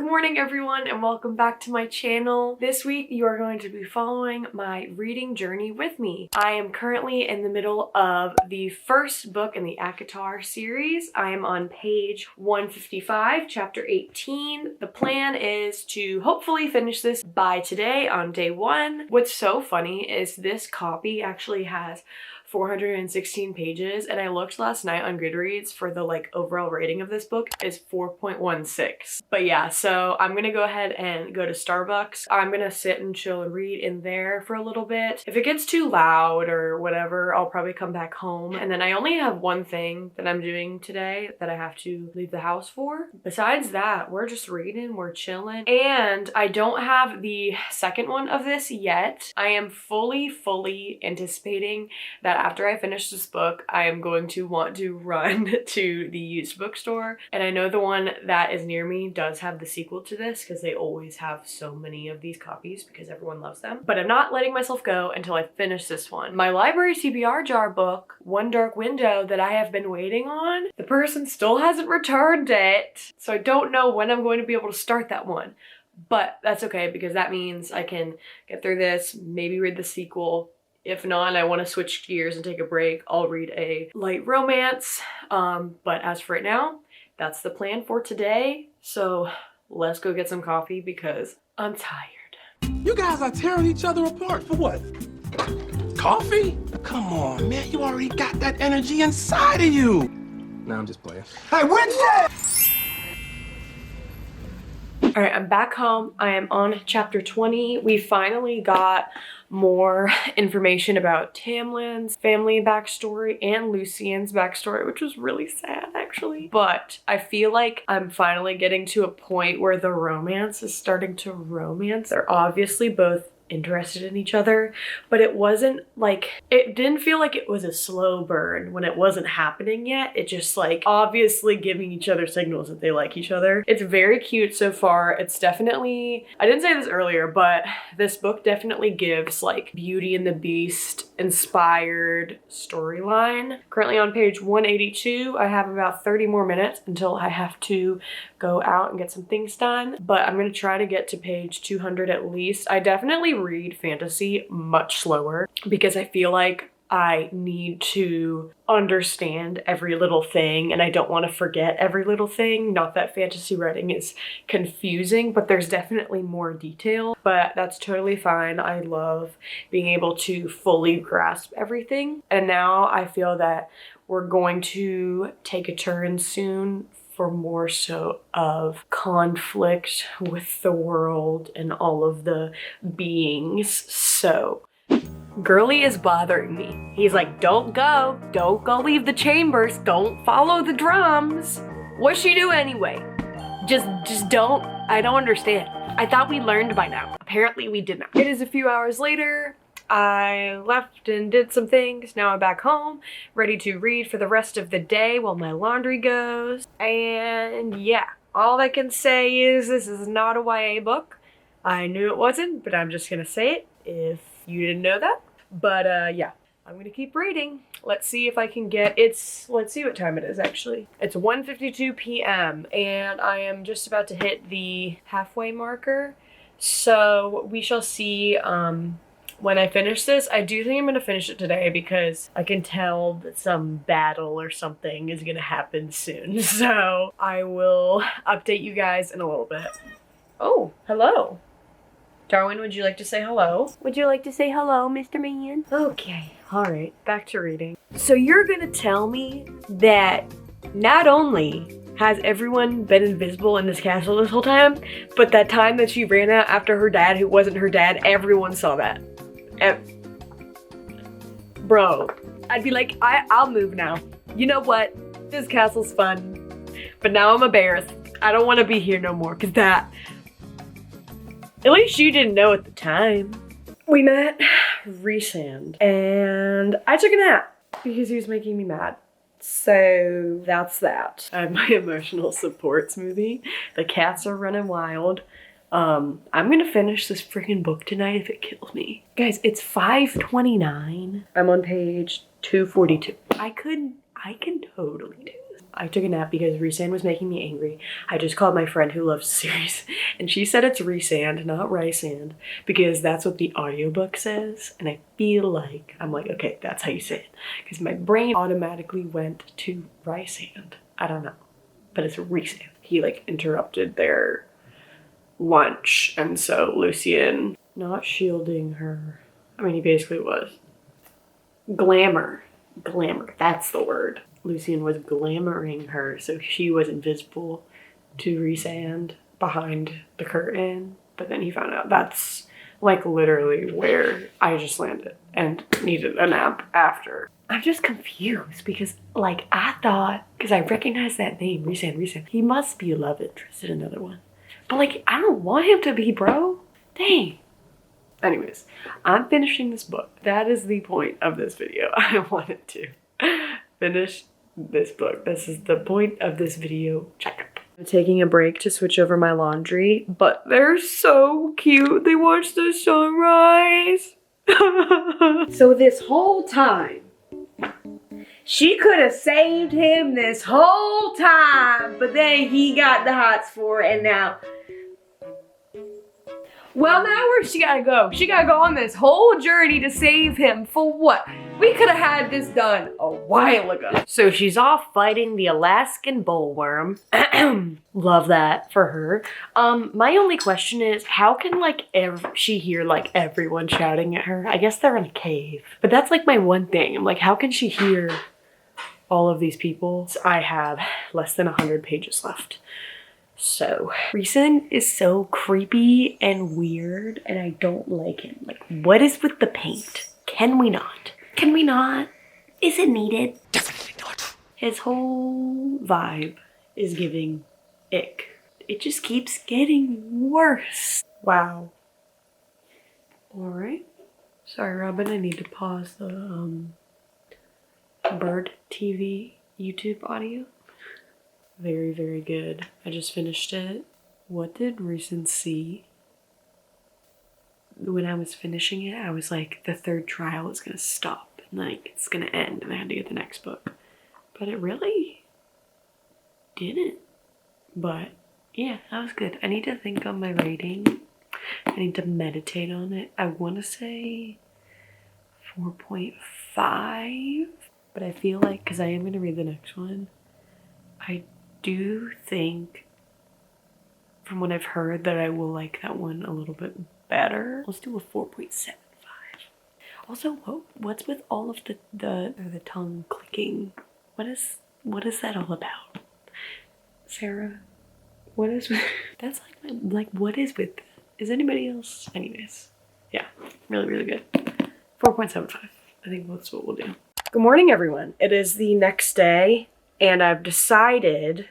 morning everyone and welcome back to my channel. This week you are going to be following my reading journey with me. I am currently in the middle of the first book in the ACOTAR series. I am on page 155, chapter 18. The plan is to hopefully finish this by today on day one. What's so funny is this copy actually has 416 pages, and I looked last night on Goodreads for the overall rating of this book is 4.16. But yeah, so I'm gonna go ahead and go to Starbucks. I'm gonna sit and chill and read in there for a little bit. If it gets too loud or whatever, I'll probably come back home. And then I only have one thing that I'm doing today that I have to leave the house for. Besides that, we're just reading, we're chilling. And I don't have the second one of this yet. I am fully anticipating that after I finish this book, I am going to want to run to the used bookstore. And I know the one that is near me does have the sequel to this because they always have so many of these copies because everyone loves them. But I'm not letting myself go until I finish this one. My library TBR jar book, One Dark Window, that I have been waiting on, the person still hasn't returned it. So I don't know when I'm going to be able to start that one. But that's okay because that means I can get through this, maybe read the sequel. If not, I want to switch gears and take a break, I'll read a light romance. But as for right now, that's the plan for today. So let's go get some coffee because I'm tired. You guys are tearing each other apart for what? Coffee? Come on, man. You already got that energy inside of you. Nah, I'm just playing. Hey, Wednesday! All right, I'm back home. I am on chapter 20. We finally got more information about Tamlin's family backstory and Lucien's backstory, which was really sad actually. But I feel like I'm finally getting to a point where the romance is starting to romance. They're obviously both interested in each other, but it didn't feel like it was a slow burn when it wasn't happening yet. It just obviously giving each other signals that they like each other. It's very cute so far. It's definitely, I didn't say this earlier, but this book definitely gives Beauty and the Beast inspired storyline. Currently on page 182. I have about 30 more minutes until I have to go out and get some things done, but I'm gonna try to get to page 200 at least. I definitely read fantasy much slower because I feel like I need to understand every little thing and I don't want to forget every little thing. Not that fantasy writing is confusing, but there's definitely more detail, but that's totally fine. I love being able to fully grasp everything. And now I feel that we're going to take a turn soon for more so of conflict with the world and all of the beings. So Girly is bothering me. He's like, don't go leave the chambers, don't follow the drums. What's she do anyway? Just don't. I don't understand. I thought we learned by now. Apparently we did not. It is a few hours later. I left and did some things. Now I'm back home, ready to read for the rest of the day while my laundry goes. And yeah, all I can say is this is not a YA book. I knew it wasn't, but I'm just gonna say it if you didn't know that. But yeah, I'm gonna keep reading. Let's see if I can get, let's see what time it is actually. It's 1:52 p.m. and I am just about to hit the halfway marker. So we shall see when I finish this. I do think I'm gonna finish it today because I can tell that some battle or something is gonna happen soon. So I will update you guys in a little bit. Oh, hello. Darwin, would you like to say hello? Would you like to say hello, Mr. Man? Okay, all right, back to reading. So you're gonna tell me that not only has everyone been invisible in this castle this whole time, but that time that she ran out after her dad, who wasn't her dad, everyone saw that. Bro, I'd be like, I'll move now. You know what? This castle's fun, but now I'm embarrassed. I don't want to be here no more, because that... At least you didn't know at the time. We met Rhysand, and I took a nap because he was making me mad. So that's that. I have my emotional support smoothie. The cats are running wild. I'm gonna finish this freaking book tonight if it kills me. Guys, it's 5:29. I'm on page 242. I can totally do this. I took a nap because Rhysand was making me angry. I just called my friend who loves the series and she said it's Rhysand, not Rysand, because that's what the audiobook says. And I feel like, I'm like, okay, that's how you say it. Because my brain automatically went to Rysand. I don't know, but it's Rhysand. He like interrupted their lunch and so Lucien, not shielding her. I mean, he basically was. Glamour, that's the word. Lucien was glamoring her so she was invisible to Rhysand behind the curtain. But then he found out that's like literally where I just landed and needed a nap after. I'm just confused because like I thought, because I recognized that name, Rhysand, he must be a love interest in another one. But like, I don't want him to be, bro. Dang. Anyways, I'm finishing this book. That is the point of this video. I wanted to finish this book. This is the point of this video checkup. I'm taking a break to switch over my laundry, but they're so cute. They watch the sunrise. So this whole time, she could have saved him this whole time, but then he got the hots for it, and now... Well, now where's she gotta go? She gotta go on this whole journey to save him for what? We could have had this done a while ago. So she's off fighting the Alaskan bullworm. Love that for her. My only question is, how can like she hear like everyone shouting at her? I guess they're in a cave. But that's like my one thing. I'm like, how can she hear all of these people? So I have less than 100 pages left. So, Rhysand is so creepy and weird and I don't like him. Like, what is with the paint? Can we not? Can we not? Is it needed? Definitely not. His whole vibe is giving ick. It just keeps getting worse. Wow. Alright. Sorry, Robin, I need to pause the Bird TV YouTube audio. Very, very good. I just finished it. What did Rhysand see? When I was finishing it, I was like, the third trial is gonna stop. And like, it's gonna end and I had to get the next book. But it really didn't. But yeah, that was good. I need to think on my rating. I need to meditate on it. I wanna say 4.5. But I feel like, because I am gonna read the next one, I do think, from what I've heard, that I will like that one a little bit better. Let's do a 4.75. Also, what's with all of the tongue clicking? What is that all about? Sarah, what is with that's like what is with that? Is anybody else? Anyways, yeah, really, really good. 4.75. I think that's what we'll do. Good morning, everyone. It is the next day. And I've decided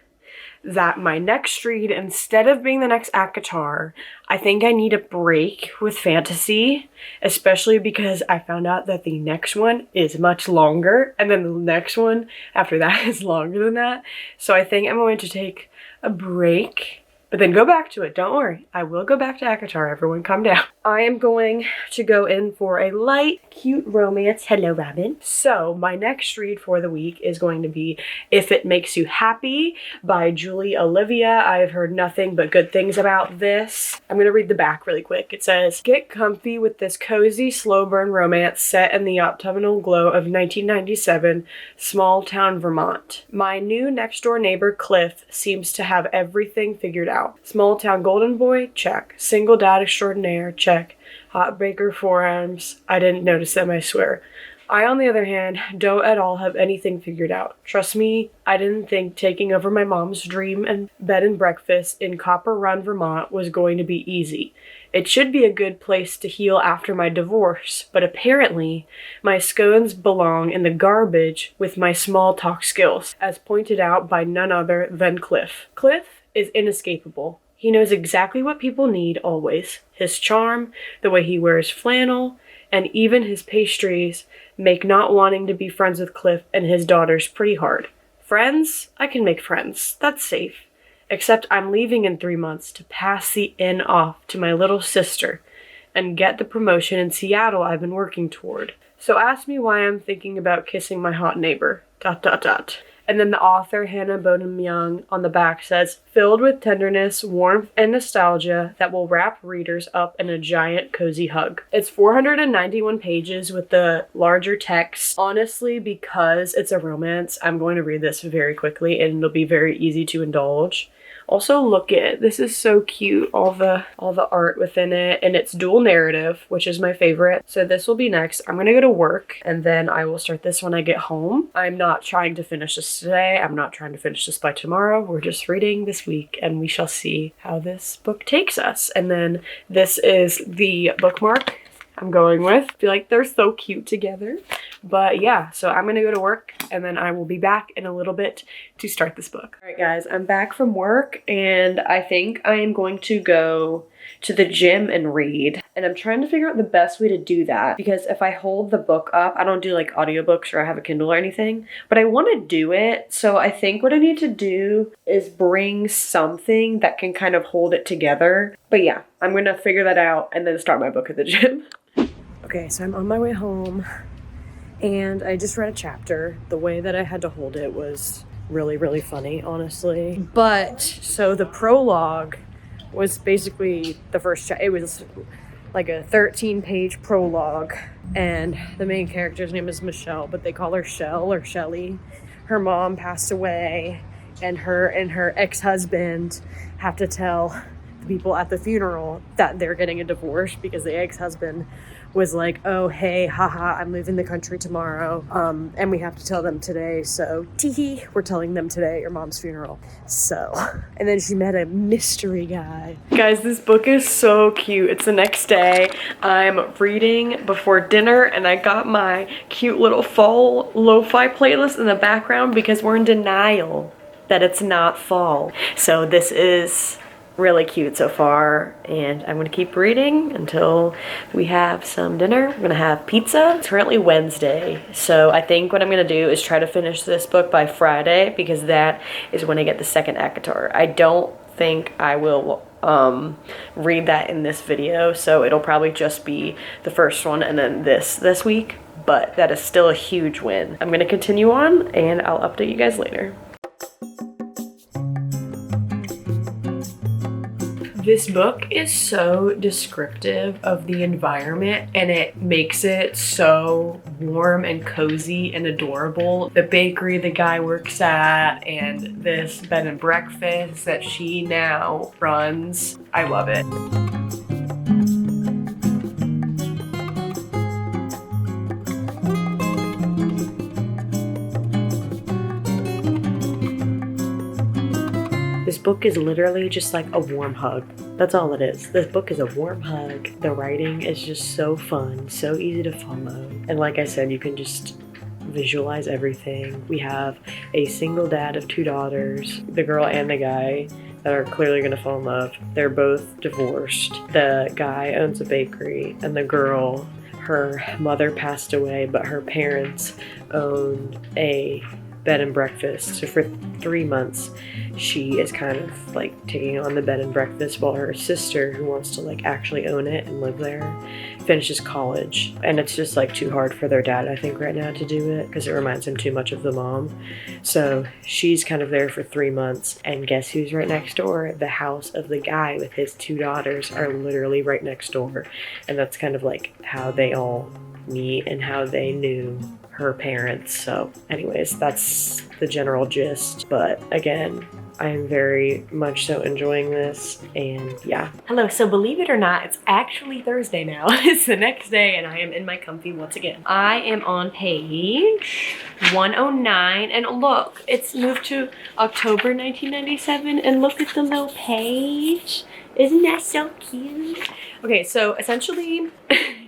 that my next read, instead of being the next ACOTAR, I think I need a break with fantasy, especially because I found out that the next one is much longer, and then the next one after that is longer than that. So I think I'm going to take a break, but then go back to it. Don't worry. I will go back to ACOTAR. Everyone calm down. I am going to go in for a light, cute romance. Hello, Robin. So my next read for the week is going to be If It Makes You Happy by Julie Olivia. I've heard nothing but good things about this. I'm going to read the back really quick. It says, get comfy with this cozy, slow burn romance set in the autumnal glow of 1997, small town Vermont. My new next door neighbor, Cliff, seems to have everything figured out. Small town golden boy, check. Single dad extraordinaire, check. Heartbreaker forearms, I didn't notice them, I swear. I, on the other hand, don't at all have anything figured out. Trust me, I didn't think taking over my mom's dream and bed and breakfast in Copper Run, Vermont was going to be easy. It should be a good place to heal after my divorce, but apparently my scones belong in the garbage with my small talk skills, as pointed out by none other than Cliff. Cliff is inescapable. He knows exactly what people need always. His charm, the way he wears flannel, and even his pastries make not wanting to be friends with Cliff and his daughters pretty hard. Friends? I can make friends. That's safe. Except I'm leaving in 3 months to pass the inn off to my little sister and get the promotion in Seattle I've been working toward. So ask me why I'm thinking about kissing my hot neighbor. ... And then the author, Hannah Bonham Young, on the back says, filled with tenderness, warmth, and nostalgia that will wrap readers up in a giant cozy hug. It's 491 pages with the larger text. Honestly, because it's a romance, I'm going to read this very quickly and it'll be very easy to indulge. Also, look at this is so cute, all the art within it, and it's dual narrative, which is my favorite. So this will be next. I'm gonna go to work and then I will start this when I get home. I'm not trying to finish this today. I'm not trying to finish this by tomorrow. We're just reading this week and we shall see how this book takes us. And then this is the bookmark I'm going with. I feel like they're so cute together. But yeah, so I'm gonna go to work and then I will be back in a little bit to start this book. All right guys, I'm back from work and I think I am going to go to the gym and read. And I'm trying to figure out the best way to do that because if I hold the book up, I don't do like audiobooks or I have a Kindle or anything, but I want to do it. So I think what I need to do is bring something that can kind of hold it together. But yeah, I'm gonna figure that out and then start my book at the gym. Okay, so I'm on my way home and I just read a chapter. The way that I had to hold it was really, really funny, honestly. But so the prologue was basically the first it was like a 13-page prologue and the main character's name is Michelle, but they call her Shell or Shelly. Her mom passed away and her ex-husband have to tell the people at the funeral that they're getting a divorce because the ex-husband was like, oh, hey, haha, I'm leaving the country tomorrow. And we have to tell them today. So, teehee, we're telling them today, your mom's funeral. So, and then she met a mystery guy. Guys, this book is so cute. It's the next day. I'm reading before dinner and I got my cute little fall lo-fi playlist in the background because we're in denial that it's not fall. So this is really cute so far and I'm gonna keep reading until we have some dinner. We're gonna have pizza. It's currently Wednesday, so I think what I'm gonna do is try to finish this book by Friday because that is when I get the second ACOTAR. I don't think I will read that in this video, so it'll probably just be the first one and then this week, but that is still a huge win. I'm gonna continue on and I'll update you guys later. This book is so descriptive of the environment and it makes it so warm and cozy and adorable. The bakery the guy works at and this bed and breakfast that she now runs. I love it. This book is literally just like a warm hug. That's all it is. This book is a warm hug. The writing is just so fun, so easy to follow. And like I said, you can just visualize everything. We have a single dad of 2 daughters, the girl and the guy that are clearly gonna fall in love. They're both divorced. The guy owns a bakery and the girl, her mother passed away, but her parents owned a bed and breakfast. So for 3 months, she is kind of like taking on the bed and breakfast while her sister, who wants to like actually own it and live there, finishes college. And it's just like too hard for their dad, I think, right now to do it because it reminds him too much of the mom. So she's kind of there for 3 months. And guess who's right next door? The house of the guy with his 2 daughters are literally right next door. And that's kind of like how they all meet and how they knew her parents. So anyways, that's the general gist. But again, I am very much so enjoying this, and yeah. Hello, so believe it or not, it's actually Thursday now. It's the next day and I am in my comfy once again. I am on page 109 and look, it's moved to October 1997 and look at the little page. Isn't that so cute? Okay, so essentially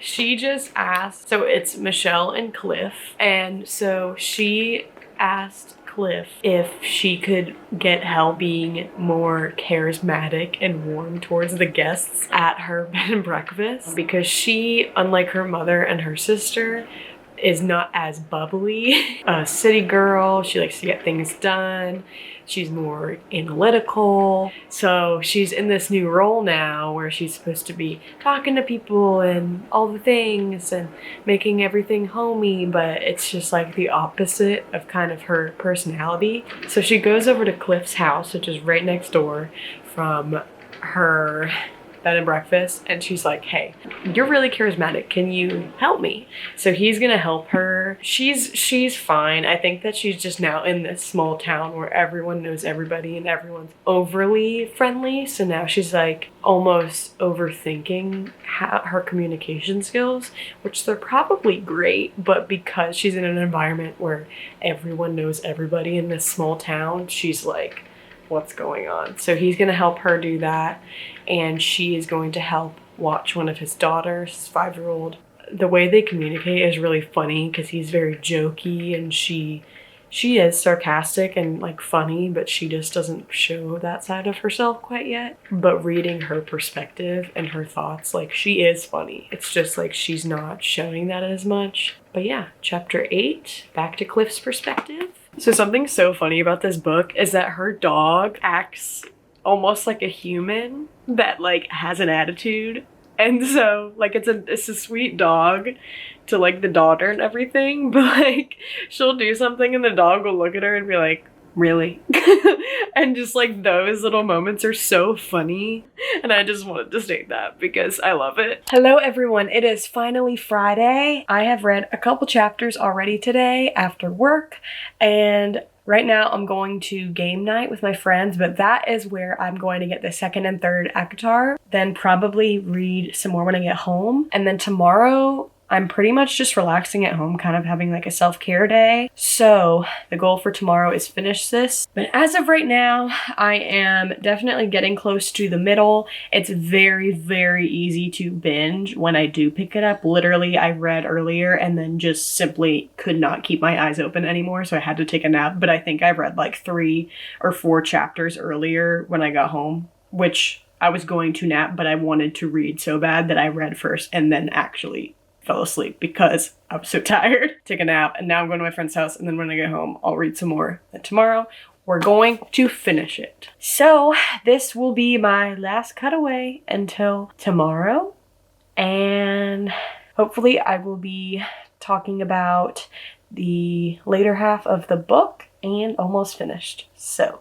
she just asked, so it's Michelle and Cliff, and so she asked Cliff if she could get help being more charismatic and warm towards the guests at her bed and breakfast because she, unlike her mother and her sister, is not as bubbly. A city girl, she likes to get things done. She's more analytical. So she's in this new role now where she's supposed to be talking to people and all the things and making everything homey, but it's just like the opposite of kind of her personality. So she goes over to Cliff's house, which is right next door from her bed and breakfast, and she's like, hey, you're really charismatic, can you help me? So he's gonna help her. She's fine. I think that she's just now in this small town where everyone knows everybody and everyone's overly friendly, so now she's like almost overthinking her communication skills, which they're probably great, but because she's in an environment where everyone knows everybody in this small town, she's like, what's going on? So he's gonna help her do that, and she is going to help watch one of his daughters, his 5-year-old. The way they communicate is really funny because he's very jokey and she is sarcastic and like funny, but she just doesn't show that side of herself quite yet. But reading her perspective and her thoughts, like she is funny. It's just like she's not showing that as much. But yeah, chapter 8, back to Cliff's perspective. So something so funny about this book is that her dog acts almost like a human that like has an attitude. And so like it's a sweet dog to like the daughter and everything, but like she'll do something and the dog will look at her and be like, really? And just like those little moments are so funny, and I just wanted to state that because I love it. Hello everyone, it is finally Friday. I have read a couple chapters already today after work, and right now I'm going to game night with my friends, but that is where I'm going to get the second and third ACOTAR, then probably read some more when I get home, and then tomorrow I'm pretty much just relaxing at home, kind of having like a self-care day. So the goal for tomorrow is finish this. But as of right now, I am definitely getting close to the middle. It's very, very easy to binge when I do pick it up. Literally, I read earlier and then just simply could not keep my eyes open anymore. So I had to take a nap. But I think I read like 3 or 4 chapters earlier when I got home, which I was going to nap, but I wanted to read so bad that I read first and then actually fell asleep because I was so tired. Took a nap, and now I'm going to my friend's house, and then when I get home, I'll read some more. And tomorrow, we're going to finish it. So this will be my last cutaway until tomorrow, and hopefully I will be talking about the later half of the book and almost finished. So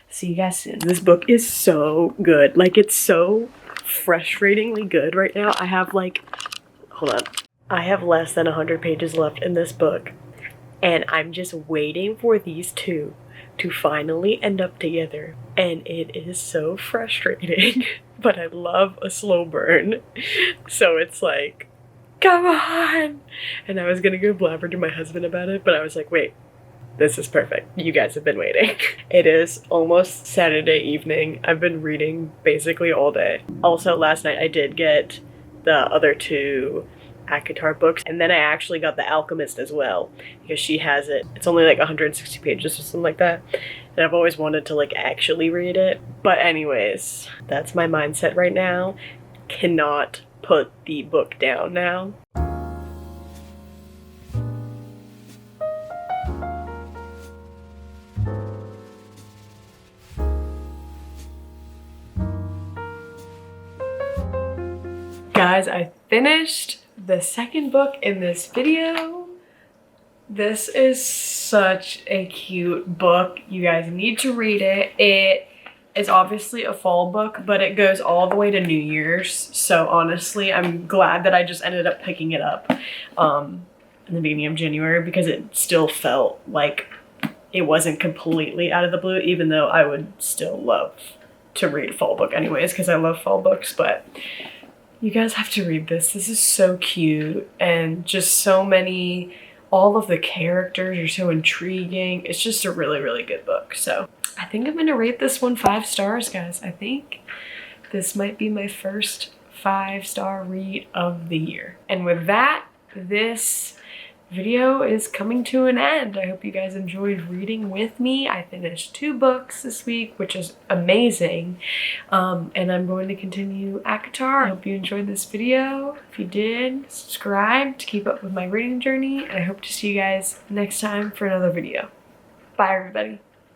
see you guys soon. This book is so good. Like, it's so frustratingly good right now. I have like, hold on. I have less than 100 pages left in this book, and I'm just waiting for these two to finally end up together, and it is so frustrating, but I love a slow burn, so it's like, come on! And I was gonna go blabber to my husband about it, but I was like, wait, this is perfect. You guys have been waiting. It is almost Saturday evening. I've been reading basically all day. Also, last night I did get the other 2 ACOTAR books, and then I actually got The Alchemist as well because she has it. It's only like 160 pages or something like that, and I've always wanted to like actually read it. But anyways, that's my mindset right now. Cannot put the book down now. Guys, I finished the second book in this video. This is such a cute book. You guys need to read it. It is obviously a fall book, but it goes all the way to New Year's. So honestly, I'm glad that I just ended up picking it up in the beginning of January, because it still felt like it wasn't completely out of the blue, even though I would still love to read a fall book anyways, because I love fall books. But you guys have to read this. This is so cute, and just so many, all of the characters are so intriguing. It's just a really, really good book. So I think I'm gonna rate this one 5 stars, guys. I think this might be my first 5-star read of the year. And with that, this video is coming to an end. I hope you guys enjoyed reading with me. I finished 2 books this week, which is amazing. And I'm going to continue ACOTAR. I hope you enjoyed this video. If you did, subscribe to keep up with my reading journey, and I hope to see you guys next time for another video. Bye, everybody.